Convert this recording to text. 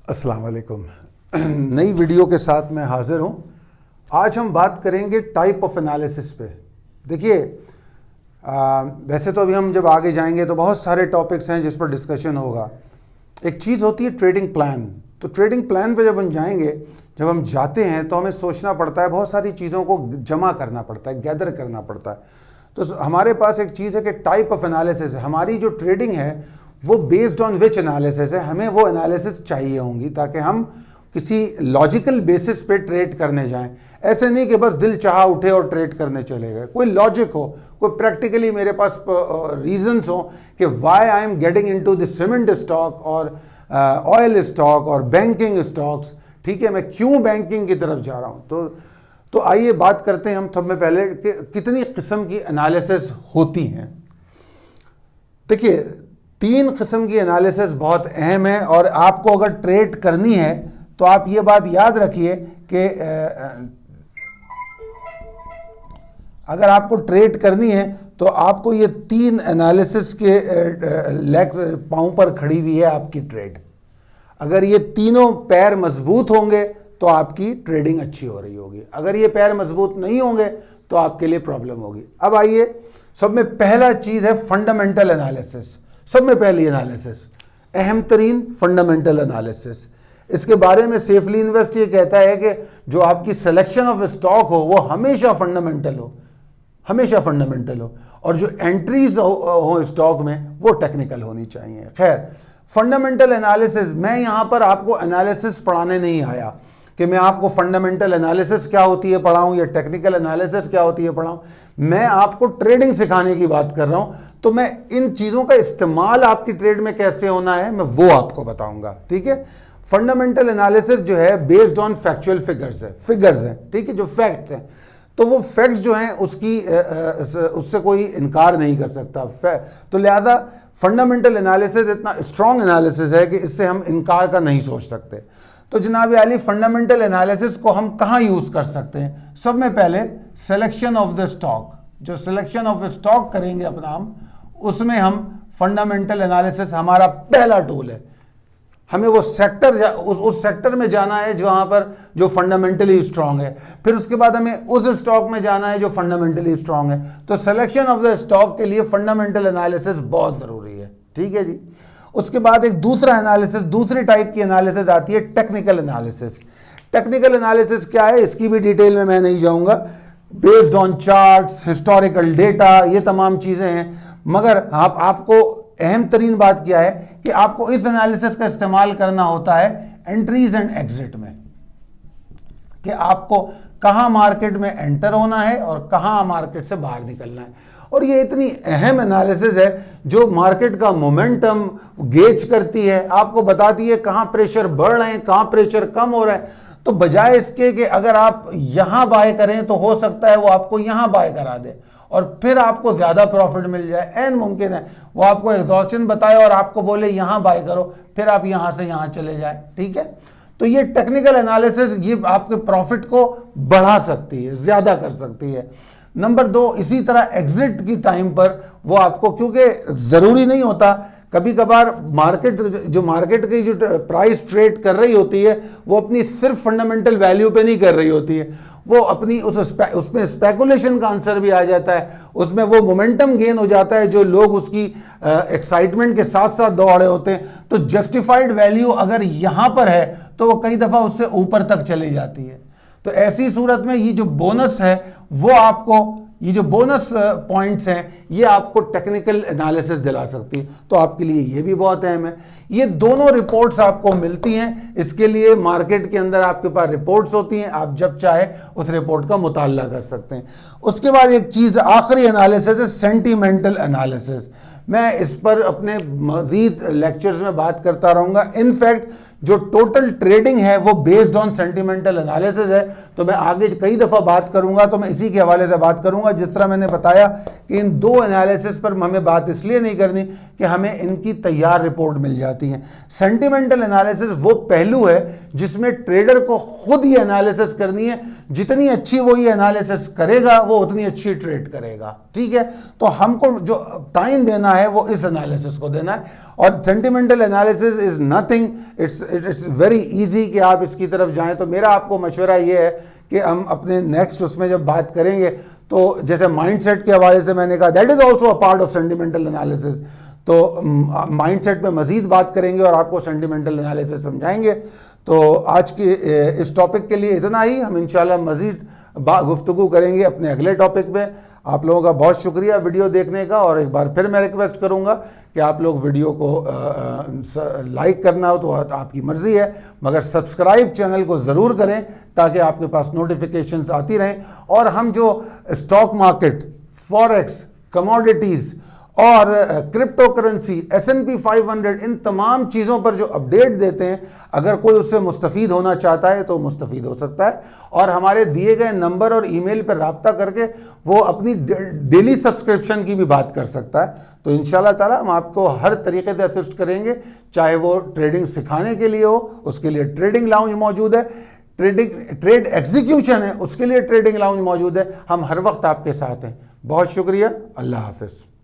अस्सलाम वालेकुम। नई वीडियो के साथ मैं हाजिर हूँ। आज हम बात करेंगे टाइप ऑफ एनालिसिस पे। देखिए, वैसे तो अभी हम जब आगे जाएंगे तो बहुत सारे टॉपिक्स हैं जिस पर डिस्कशन होगा। एक चीज़ होती है ट्रेडिंग प्लान। तो ट्रेडिंग प्लान पे जब हम जाएंगे, जब हम जाते हैं तो हमें सोचना पड़ता है, बहुत सारी चीज़ों को जमा करना पड़ता है, गैदर करना पड़ता है। तो हमारे पास एक चीज़ है कि टाइप ऑफ एनालिसिस। हमारी जो ट्रेडिंग है वो बेस्ड ऑन विच एनालिसिस है। हमें वो एनालिसिस चाहिए होंगी ताकि हम किसी लॉजिकल बेसिस पे ट्रेड करने जाएं। ऐसे नहीं कि बस दिल चाहा उठे और ट्रेड करने चले गए। कोई लॉजिक हो, कोई प्रैक्टिकली मेरे पास रीजंस हो कि why I am getting into the cement stock और ऑयल स्टॉक और बैंकिंग स्टॉक्स। ठीक है, मैं क्यों बैंकिंग की तरफ जा रहा हूँ। तो आइए बात करते हैं हम सब में पहले कि कितनी किस्म की एनालिसिस होती हैं। देखिए, 3 किस्म की एनालिसिस बहुत अहम है और आपको अगर ट्रेड करनी है तो आप ये बात याद रखिए कि अगर आपको ट्रेड करनी है तो आपको ये 3 एनालिसिस के पांव पर खड़ी हुई है आपकी ट्रेड। अगर ये तीनों पैर मजबूत होंगे तो आपकी ट्रेडिंग अच्छी हो रही होगी। अगर ये पैर मजबूत नहीं होंगे तो आपके लिए प्रॉब्लम होगी। अब आइए, सब में पहला चीज़ है फंडामेंटल एनालिसिस। सब में पहली एनालिसिस, अहम तरीन फंडामेंटल एनालिसिस। इसके बारे में सेफली इन्वेस्ट ये कहता है कि जो आपकी सिलेक्शन ऑफ स्टॉक हो वो हमेशा फंडामेंटल हो, हमेशा फंडामेंटल हो, और जो एंट्रीज हो स्टॉक में वो टेक्निकल होनी चाहिए। खैर, फंडामेंटल एनालिसिस, मैं यहाँ पर आपको एनालिसिस पढ़ाने नहीं आया कि मैं आपको फंडामेंटल एनालिसिस क्या होती है पढ़ाऊँ या टेक्निकल एनालिसिस क्या होती है पढ़ाऊँ। मैं आपको ट्रेडिंग सिखाने की बात कर रहा हूँ। तो मैं इन चीज़ों का इस्तेमाल आपकी ट्रेड में कैसे होना है मैं वो आपको बताऊंगा। ठीक है, फंडामेंटल एनालिसिस जो है बेस्ड ऑन फैक्चुअल फिगर्स हैं। ठीक है, जो फैक्ट्स हैं, तो वो फैक्ट्स जो हैं उससे कोई इनकार नहीं कर सकता। तो लिहाजा फंडामेंटल एनालिसिस इतना स्ट्रॉन्ग एनालिसिस है कि इससे हम इनकार का नहीं सोच सकते। तो जनाब आली, फंडामेंटल एनालिसिस को हम कहाँ यूज़ कर सकते हैं? सब में पहले सिलेक्शन ऑफ द स्टॉक, जो सिलेक्शन ऑफ स्टॉक करेंगे अपना हम, उसमें हम फंडामेंटल एनालिसिस हमारा पहला टूल है। हमें वो सेक्टर उस सेक्टर में जाना है जहाँ पर जो फंडामेंटली स्ट्रांग है। फिर उसके बाद हमें उस स्टॉक में जाना है जो फंडामेंटली स्ट्रांग है। तो सिलेक्शन ऑफ द स्टॉक के लिए फंडामेंटल एनालिसिस बहुत ज़रूरी है। ठीक है जी। उसके बाद एक दूसरा एनालिसिस, दूसरी टाइप की एनालिसिस आती है टेक्निकल एनालिसिस। टेक्निकल एनालिसिस क्या है इसकी भी डिटेल में मैं नहीं जाऊँगा। Based on charts, historical data, ये तमाम चीज़ें हैं। मगर आपको अहम तरीन बात क्या है कि आपको इस एनालिसिस का इस्तेमाल करना होता है एंट्रीज एंड एग्जिट में, कि आपको कहाँ मार्केट में एंटर होना है और कहाँ मार्केट से बाहर निकलना है। और ये इतनी अहम एनालिसिस है जो मार्केट का मोमेंटम गेज करती है, आपको बताती है कहाँ प्रेशर बढ़ रहे हैं, कहाँ प्रेशर कम हो रहा है। तो बजाय इसके कि अगर आप यहाँ बाय करें तो हो सकता है वो आपको यहाँ बाय करा दे और फिर आपको ज़्यादा प्रॉफिट मिल जाए। एन मुमकिन है वो आपको एग्जॉस्शन बताए और आपको बोले यहाँ बाय करो, फिर आप यहाँ से यहाँ चले जाए। ठीक है, तो ये टेक्निकल एनालिसिस ये आपके प्रॉफिट को बढ़ा सकती है, ज़्यादा कर सकती है। नंबर 2, इसी तरह एग्जिट की टाइम पर वो आपको, क्योंकि ज़रूरी नहीं होता, कभी कभार मार्केट की जो प्राइस ट्रेड कर रही होती है वो अपनी सिर्फ फंडामेंटल वैल्यू पे नहीं कर रही होती है, वो अपनी उसमें स्पेकुलेशन का आंसर भी आ जाता है, उसमें वो मोमेंटम गेन हो जाता है जो लोग उसकी एक्साइटमेंट के साथ साथ दौड़े होते हैं। तो जस्टिफाइड वैल्यू अगर यहाँ पर है तो वो कई दफ़ा उससे ऊपर तक चली जाती है। तो ऐसी सूरत में ये जो बोनस है वो आपको, ये जो बोनस पॉइंट्स हैं ये आपको टेक्निकल एनालिसिस दिला सकती है। तो आपके लिए ये भी बहुत अहम है। ये दोनों रिपोर्ट्स आपको मिलती हैं, इसके लिए मार्केट के अंदर आपके पास रिपोर्ट्स होती हैं, आप जब चाहे उस रिपोर्ट का मुताला कर सकते हैं। उसके बाद एक चीज़ आखिरी एनालिसिस है सेंटीमेंटल एनालिसिस। मैं इस पर अपने मज़ीद लेक्चर्स में बात करता रहूँगा। इनफैक्ट जो टोटल ट्रेडिंग है वो बेस्ड ऑन सेंटिमेंटल एनालिसिस है। तो मैं आगे कई दफ़ा बात करूंगा, तो मैं इसी के हवाले से बात करूंगा। जिस तरह मैंने बताया कि इन दो एनालिसिस पर हमें बात इसलिए नहीं करनी कि हमें इनकी तैयार रिपोर्ट मिल जाती है। सेंटिमेंटल एनालिसिस वो पहलू है जिसमें ट्रेडर को खुद ही एनालिसिस करनी है। जितनी अच्छी वो ये एनालिसिस करेगा वो उतनी अच्छी ट्रेड करेगा, ठीक है। तो हमको जो टाइम देना है वो इस एनालिसिस को देना है। और sentimental analysis is nothing, it's very easy कि आप इसकी तरफ जाएं। तो मेरा आपको मशवरा ये है कि हम अपने नेक्स्ट उसमें जब बात करेंगे तो जैसे माइंडसेट के हवाले से मैंने कहा that is also a part of sentimental analysis, तो माइंडसेट में मजीद बात करेंगे और आपको सेंटिमेंटल एनालिसिस समझाएंगे। तो आज के इस टॉपिक के लिए इतना ही। हम इंशाल्लाह मजीद गुफ्तगू करेंगे अपने अगले टॉपिक में। आप लोगों का बहुत शुक्रिया वीडियो देखने का, और एक बार फिर मैं रिक्वेस्ट करूंगा कि आप लोग वीडियो को लाइक करना हो तो आपकी मर्ज़ी है, मगर सब्सक्राइब चैनल को ज़रूर करें ताकि आपके पास नोटिफिकेशंस आती रहें। और हम जो स्टॉक मार्केट, फॉरेक्स, कमोडिटीज़ और क्रिप्टो करेंसी, S&P 500, इन तमाम चीज़ों पर जो अपडेट देते हैं, अगर कोई उससे मुस्तफ़ीद होना चाहता है तो मुस्तफ़ीद हो सकता है। और हमारे दिए गए नंबर और ईमेल पर रब्ता करके वो अपनी डेली सब्सक्रिप्शन की भी बात कर सकता है। तो इंशाल्लाह ताला हम आपको हर तरीके से असिस्ट करेंगे, चाहे वो ट्रेडिंग सिखाने के लिए हो, उसके लिए ट्रेडिंग लाउंज मौजूद है, ट्रेड एग्जीक्यूशन है उसके लिए ट्रेडिंग लाउंज मौजूद है। हम हर वक्त आपके साथ हैं। बहुत शुक्रिया, अल्लाह हाफ़िज़।